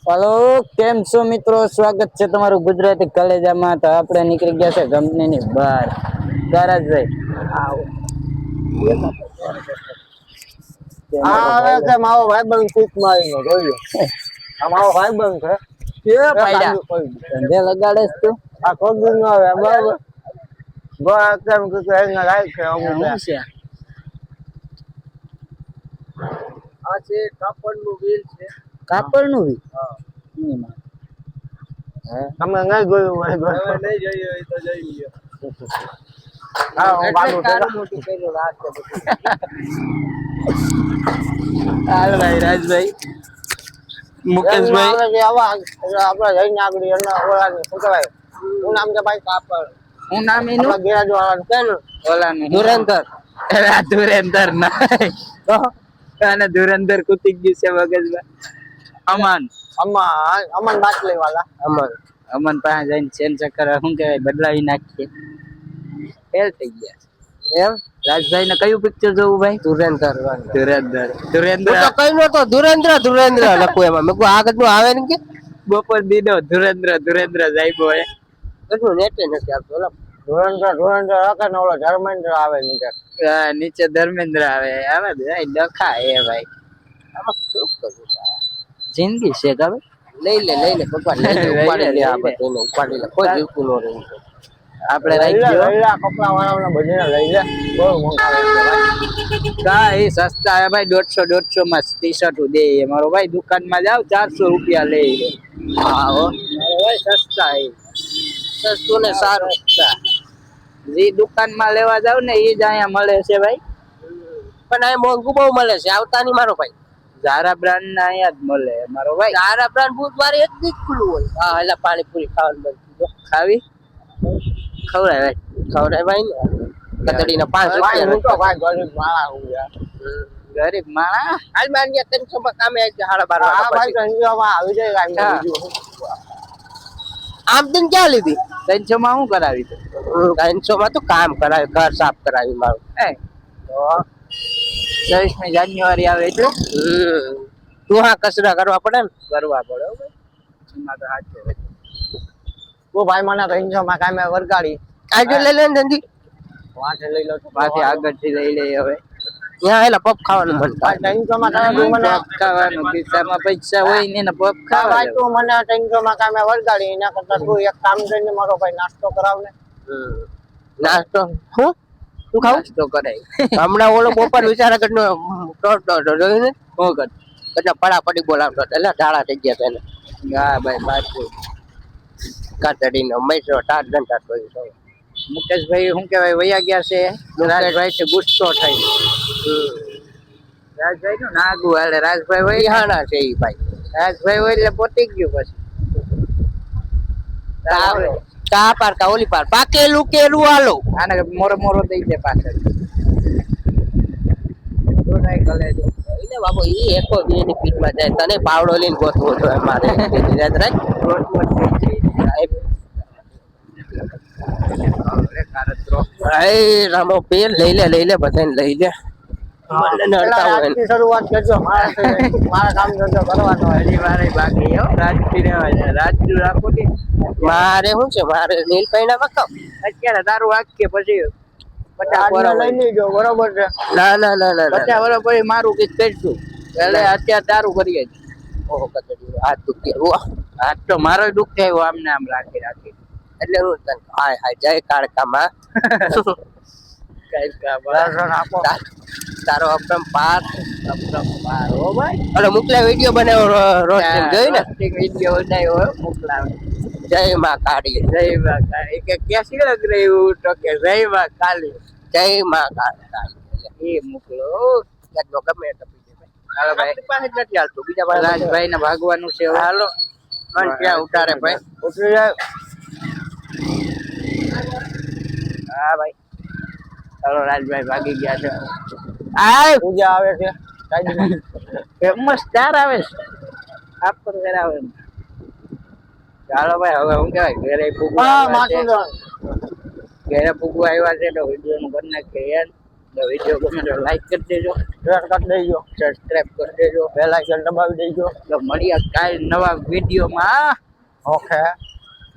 Hello केम छो मित्रों स्वागत है તમારું ગુજરાતી કલેજામાં તો આપણે નીકળી ગયા છે કંપનીની બહાર ગેરેજ ભાઈ આવે છે મારો ભાઈબંધ કિક મારીને જોયો આ મારો ભાઈબંધ છે કે પાડ્યા ધંધે લગાડે છે તું આ ખોદું ન આવે બરાબર બસ કેમ કે એને રાખ છે અમુક શું છે આ છે કાપડનું વ્હીલ છે કાપડનું બી તમે નહીં જોયું હોય તો નહીં જોયું હોય તો જોઈ લ્યો હા હું બાબુ મોટું કર્યું રાખે હાલ ભાઈ રાજભાઈ મુકેશભાઈ આપડે જઈને આગળ એના ઓલાને શું કહેવાય શું નામ છે ભાઈ કાપડ હું નામ એનું ગેરેજ વાળાનું છે ને ઓલાનું ધુરેન્દ્ર ધુરેન્દ્ર ના અને ધુરેન્દ્ર કુતી ગયું છે મગજમાં અમન અમન બાટલી વાળા અમન પાસે જઈને ચેન ચક્કર શું કહેવાય બદલાવી નાખીએ ફેલ થઈ ગયા એમ રાજભાઈ ને કયું પિક્ચર જોવું ભાઈ ધુરેન્દ્ર ધુરેન્દ્ર કઈ નતો ધુરેન્દ્ર લખું એમાં મેં આગળ નું આવે ને કે બપોર દીધો ધુરેન્દ્ર જાયબો એ એટલું નેટે નથી આવતું ધુરેન્દ્ર હકે ને ઓલો ધર્મેન્દ્ર આવે નીચે નીચે ધર્મેન્દ્ર આવે આવે ભાઈ ડખા એ ભાઈ આમાં શું કરું જિંદગી છે કે લઈ લે ભગવાન ઉપાડી લે આ બધું ઉપાડી લે કોઈ જીવતું ન રહે આપણે લઈ લે કપડા વાળાને બધાને લઈ લે બહુ મોંઘા કાઈ સસ્તા હે ભાઈ 150 માં ટી-શર્ટ દે મારો ભાઈ દુકાનમાં જાવ 400 રૂપિયા લે હા હો મારો ભાઈ સસ્તા હે સસ્તું ને સારું જે દુકાનમાં લેવા જાવ ને એ જ અહીંયા મળે છે ભાઈ પણ આ મોંઘું બહુ મળે છે આવતા નહીં મારો ભાઈ ઝારા બ્રાન્ડ ના અહીંયા જ મળે મારો ભાઈ ઝારા બ્રાન્ડ બુધવારે એક દી ખુલ્લું હોય હા એટલે પાણીપુરી ખાવાનું બનતું ખાવી ખવડાય ભાઈ ને કતડીના 5 રૂપિયા ભાઈ ગરીબ માણા હું ગરીબ માણા હાલ માં 300 માં કામે આવી જાય 12:30 વાગ્યા પછી સંજોમાં આવી જાય આમ દિન ક્યાં લીધી 300 માં શું કરાવી તું 300 માં તો કામ કરાવી ઘર સાફ કરાવી મારું તો 24મી જાન્યુઆરી આવે એટલે તું હા કચરા કરવા પડે ને કરવા પડે એમાં તો સાચું ઓ ભાઈ મને 300 માં કામે વરગાડી આજે લઈ લે ને ધંધી વાંચે લઈ લો પાછી આગળથી લઈ લે હવે ત્યાં એલા પપ ખાવાનું મન થાય 300 માં તમે મને ખાવાનું ખિસ્સામાં પૈસા હોય ને એને પપ ખાવા ભાઈ તું મને 300 માં કામે વરગાડી એના કરતા તું એક કામ કરીને મારો ભાઈ નાસ્તો કરાવ ને નાસ્તો હું તું ખાવ નાસ્તો કરાય હમણાં ઓલો બપોર વિચારા કરનો જોયું ને શું કર એટલે પડાપડી બોલાવતો એટલે ઢાળા થઈ ગયા તેને હા ભાઈ બાજુ કાતડીનો મૈસો 7 ઘંટા કોઈ છો મુકેશભાઈ શું કહેવાય વયા ગયા છે રાજભાઈ થી ગુસ્સો થઈ રાજભાઈ નું નાગુ હાલે રાજભાઈ વહી વિહાણા છે ઈ ભાઈ રાજભાઈ હોય એટલે પોતી ગયું પછી કા પાર કા ઓલી પાર પાકેલું કેલું આલો આને મોરો દઈ દે પાછળ તો નહીં કલે જો એને બાબો ઈ એકો બેની પીઠમાં જાય તને પાવડો લઈને ગોતવો તો મારે યાદ રાખ રામો પેર લઈ લે બધાને લઈ લે શરૂઆત કરજો મારા કામ ધંધો કરવાનો હજી મારે બાકી હો રાજપી રહેવા રાજુ રાખો કે મારે શું છે મારે નીલભાઈ ના વખાવ અત્યારે તારું વાક્ય પછી 50 વર્ષ લઈ લેજો બરોબર છે ના 50 વર્ષ પછી મારું કઈક કરશું એટલે અત્યારે તારું કરીએ ઓહો કતડી હાથ દુખે હાથ તો મારો દુઃખ થયો આમને આમ રાખી એટલે હું તને હાય જય કાળકામાં તારો અપરંપાર હો ભાઈ અરે મુકલા વિડિયો બનાવ્યો રોસ્ટિંગ જોઈ ને વિડિયો બનાવ્યો મોકલાવે જય માં કાળી કે કેસી લગ રહી હું તો કે જય માં કાળી જય માં કાળી એ મોકલો કેટલો ગમે તો હાલો ભાઈ પાસે નથી હાલતું બીજા પાસે રાજભાઈ ને ભાગવાનું છે હાલો મન ક્યાં ઉતારે ભાઈ ઉતરી જાય હા ભાઈ ચાલો રાજભાઈ ભાગી ગયા છે આ પૂજા આવે છે ફેમસ સ્ટાર આવે છે આપ પર કરાવે ચાલો ભાઈ હવે હું કહેવાય ઘરે પૂગવા ઘરે પૂગવા આવ્યા છે તો વિડીયો નું કરી નાખીએ યાર વિડીયો ગમે તો લાઈક કરી દેજો, શેર કરી દેજો, સબસ્ક્રાઇબ કરી દેજો, બેલ આઇકન દબાવી દેજો. તો મળીએ કાલ નવા વિડીયોમાં. ઓકે.